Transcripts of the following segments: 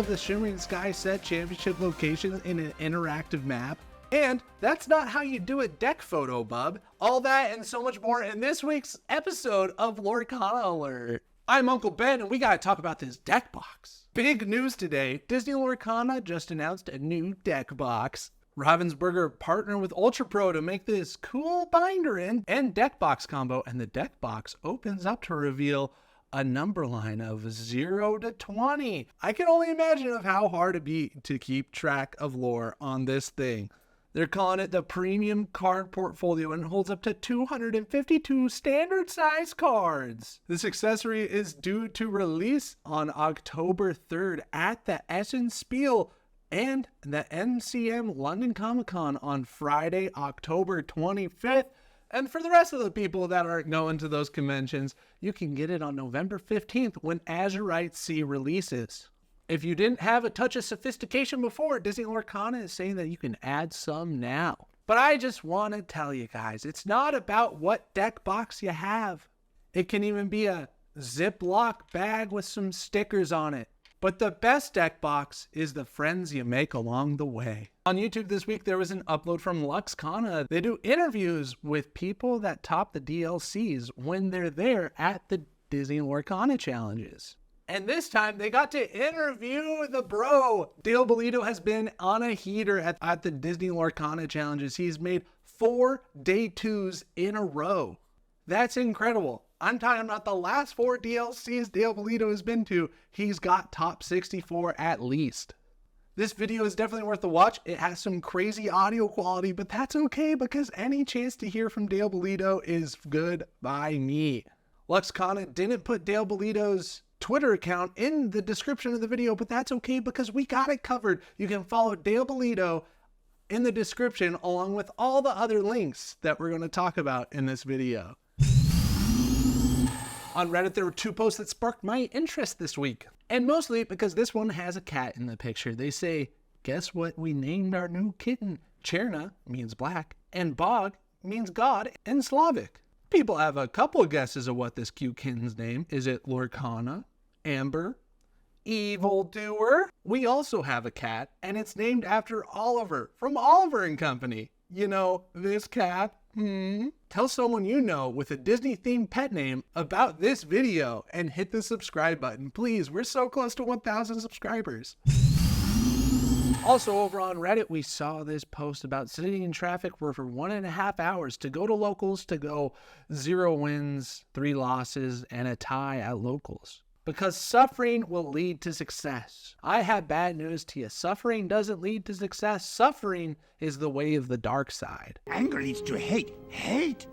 the Shimmering Sky Set Championship locations in an interactive map. And that's not how you do a deck photo, bub. All that and so much more in this week's episode of Lorcana Alert. I'm Uncle Ben, and we gotta talk about this deck box. Big news today, Disney Lorcana just announced a new deck box. Ravensburger partnered with Ultra Pro to make this cool binder and deck box combo, and the deck box opens up to reveal a number line of 0 to 20. I can only imagine of how hard it'd be to keep track of lore on this thing. They're calling it the premium card portfolio and holds up to 252 standard size cards. This accessory is due to release on October 3rd at the Essen Spiel and the MCM London Comic Con on Friday, October 25th. And for the rest of the people that aren't going to those conventions, you can get it on November 15th when Azurite C releases. If you didn't have a touch of sophistication before, Disney Lorcana is saying that you can add some now. But I just want to tell you guys, it's not about what deck box you have. It can even be a Ziploc bag with some stickers on it. But the best deck box is the friends you make along the way. On YouTube this week, there was an upload from Luxcana. They do interviews with people that top the DLCs when they're there at the Disney Lorcana challenges. And this time, they got to interview the bro. Dale Bellido has been on a heater at the Disney Lorcana challenges. He's made 4 day 2s in a row. That's incredible. I'm talking about the last 4 DLCs Dale Bellido has been to. He's got top 64 at least. This video is definitely worth the watch. It has some crazy audio quality, but that's okay because any chance to hear from Dale Bellido is good by me. Luxcana didn't put Dale Bellido's Twitter account in the description of the video, but that's okay because we got it covered. You can follow Dale Bellido in the description along with all the other links that we're going to talk about in this video. On Reddit, there were 2 posts that sparked my interest this week. And mostly because this one has a cat in the picture. They say, guess what we named our new kitten? Cherna means black, and Bog means God in Slavic. People have a couple of guesses of what this cute kitten's name. Is it Lorcana, Amber, Evildoer? We also have a cat, and it's named after Oliver from Oliver and Company. You know, this cat. Tell someone you know with a Disney-themed pet name about this video and hit the subscribe button. Please, we're so close to 1,000 subscribers. Also over on Reddit, we saw this post about sitting in traffic for 1.5 hours to go to locals to go 0 wins, 3 losses, and a tie at locals. Because suffering will lead to success. I have bad news to you. Suffering doesn't lead to success. Suffering is the way of the dark side. Anger leads to hate. Hate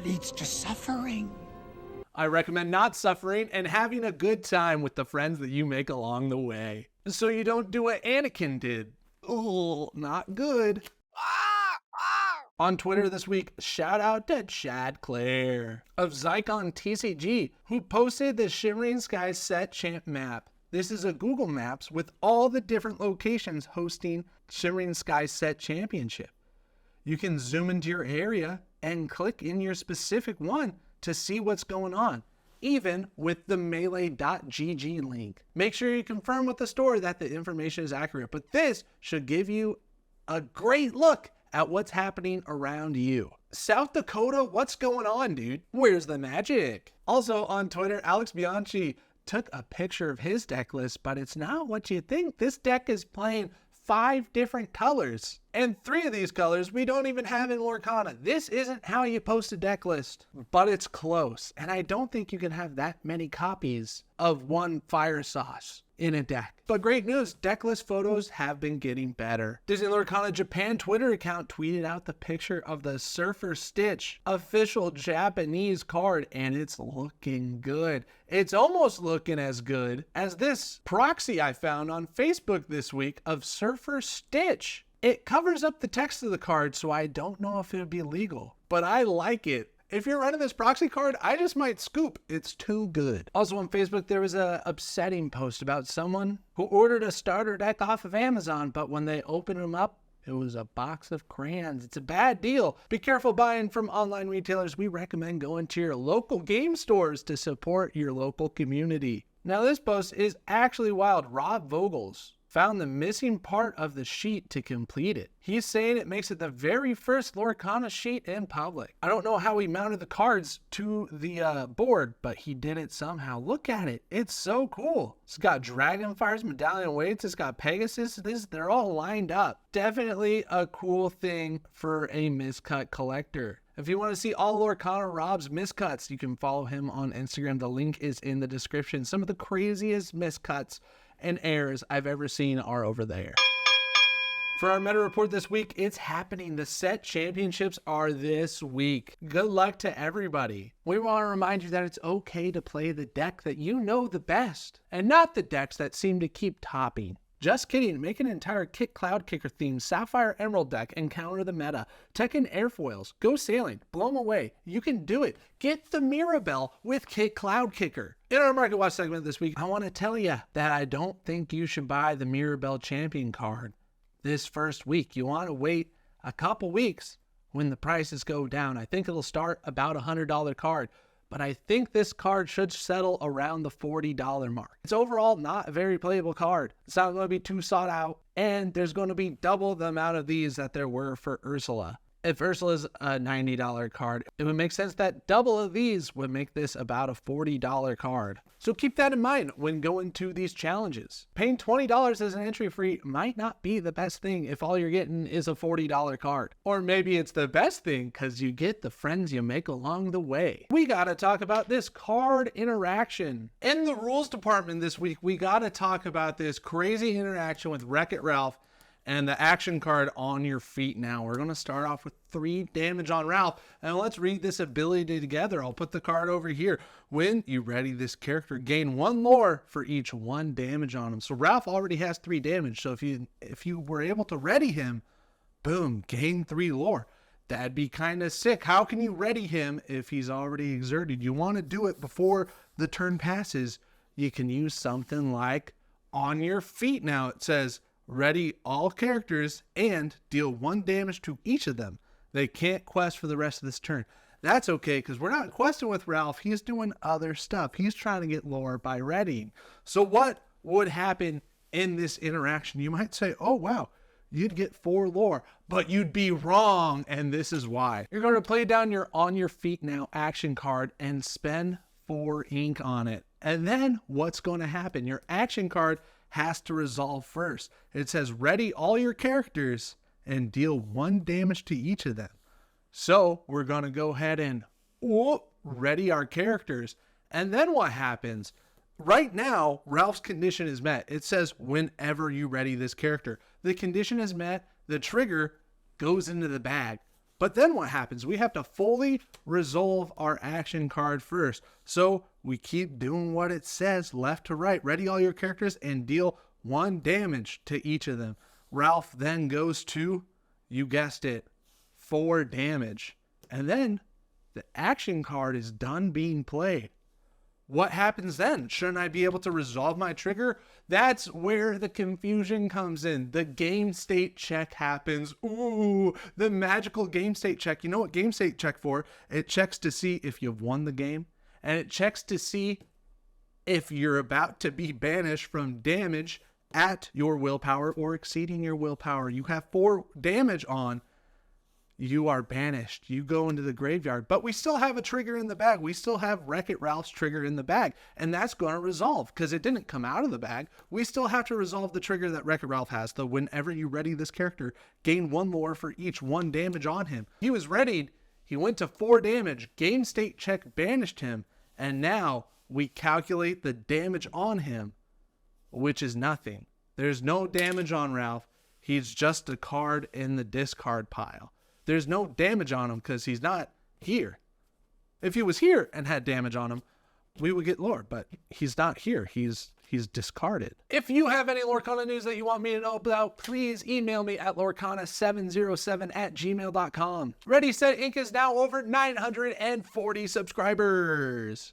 leads to suffering. I recommend not suffering and having a good time with the friends that you make along the way. So you don't do what Anakin did. Oh, not good. On Twitter this week, shout out to Chad Clare of Zycon TCG, who posted the Shimmering Sky Set Champ map. This is a Google Maps with all the different locations hosting Shimmering Sky Set Championship. You can zoom into your area and click in your specific one to see what's going on, even with the melee.gg link. Make sure you confirm with the store that the information is accurate, but this should give you a great look at what's happening around you. South Dakota, what's going on, dude? Where's the magic? Also on Twitter, Alex Bianchi took a picture of his deck list, but it's not what you think. This deck is playing 5 different colors, and 3 of these colors we don't even have in Lorcana. This isn't how you post a deck list, but it's close, and I don't think you can have that many copies of one fire sauce in a deck. But great news, deck list photos have been getting better. Disney Lorcana Japan Twitter account tweeted out the picture of the Surfer Stitch official Japanese card, and it's looking good. It's almost looking as good as this proxy I found on Facebook this week of Surfer Stitch. It covers up the text of the card, so I don't know if it would be legal, but I like it. If you're running this proxy card, I just might scoop. It's too good. Also on Facebook, there was a upsetting post about someone who ordered a starter deck off of Amazon, but when they opened them up, it was a box of crayons. It's a bad deal. Be careful buying from online retailers. We recommend going to your local game stores to support your local community. Now this post is actually wild. Rob Vogels found the missing part of the sheet to complete it. He's saying it makes it the very first Lorcana sheet in public. I don't know how he mounted the cards to the board, but he did it somehow. Look at it. It's so cool. It's got Dragonfires, Medallion Weights. It's got Pegasus. They're all lined up. Definitely a cool thing for a miscut collector. If you want to see all Lorcana Rob's miscuts, you can follow him on Instagram. The link is in the description. Some of the craziest miscuts and errors I've ever seen are over there. For our meta report this week, it's happening. The set championships are this week. Good luck to everybody. We want to remind you that it's okay to play the deck that you know the best, and not the decks that seem to keep topping. Just kidding, make an entire Kit Cloud Kicker themed Sapphire Emerald deck and counter the meta. Tekken airfoils, go sailing, blow them away. You can do it. Get the Mirabelle with Kit Cloud Kicker. In our Market Watch segment this week, I want to tell you that I don't think you should buy the Mirabelle Champion card this first week. You want to wait a couple weeks when the prices go down. I think it'll start about $100 card. But I think this card should settle around the $40 mark. It's overall not a very playable card. It's not going to be too sought out, and there's going to be double the amount of these that there were for Ursula. If Ursula's a $90 card, it would make sense that double of these would make this about a $40 card. So keep that in mind when going to these challenges. Paying $20 as an entry fee might not be the best thing if all you're getting is a $40 card. Or maybe it's the best thing because you get the friends you make along the way. We gotta talk about this card interaction. In the rules department this week, we gotta talk about this crazy interaction with Wreck-It Ralph and the action card on your feet. Now we're going to start off with 3 damage on Ralph, and let's read this ability together. I'll put the card over here. When you ready this character, gain 1 lore for each 1 damage on him. So Ralph already has 3 damage, so if you were able to ready him, boom, gain 3 lore. That'd be kind of sick. How can you ready him if he's already exerted? You want to do it before the turn passes. You can use something like on your feet. Now it says ready all characters and deal 1 damage to each of them. They can't quest for the rest of this turn. That's okay, because we're not questing with Ralph. He's doing other stuff. He's trying to get lore by readying. So what would happen in this interaction? You might say, oh, wow, you'd get 4 lore, but you'd be wrong, and this is why. You're going to play down your on your feet now action card and spend 4 ink on it. And then what's going to happen? Your action card has to resolve first. It says ready all your characters and deal 1 damage to each of them. So we're going to go ahead and ready our characters. And then what happens? Right now, Ralph's condition is met. It says whenever you ready this character. The condition is met. The trigger goes into the bag. But then what happens? We have to fully resolve our action card first. So we keep doing what it says left to right. Ready all your characters and deal 1 damage to each of them. Ralph then goes to, you guessed it, 4 damage. And then the action card is done being played. What happens then? Shouldn't I be able to resolve my trigger? That's where the confusion comes in. The game state check happens. Ooh, the magical game state check. You know what game state check for? It checks to see if you've won the game, and it checks to see if you're about to be banished from damage at your willpower or exceeding your willpower. You have 4 damage on, you are banished. You go into the graveyard. But we still have a trigger in the bag. We still have Wreck-It Ralph's trigger in the bag. And that's going to resolve because it didn't come out of the bag. We still have to resolve the trigger that Wreck-It Ralph has. So whenever you ready this character, gain 1 lore for each 1 damage on him. He was readied. He went to 4 damage. Game state check banished him. And now we calculate the damage on him, which is nothing. There's no damage on Ralph. He's just a card in the discard pile. There's no damage on him because he's not here. If he was here and had damage on him, we would get lore, but he's not here. He's discarded. If you have any Lorcana news that you want me to know about, please email me at lorcana707@gmail.com. Ready, Set, Inc. is now over 940 subscribers.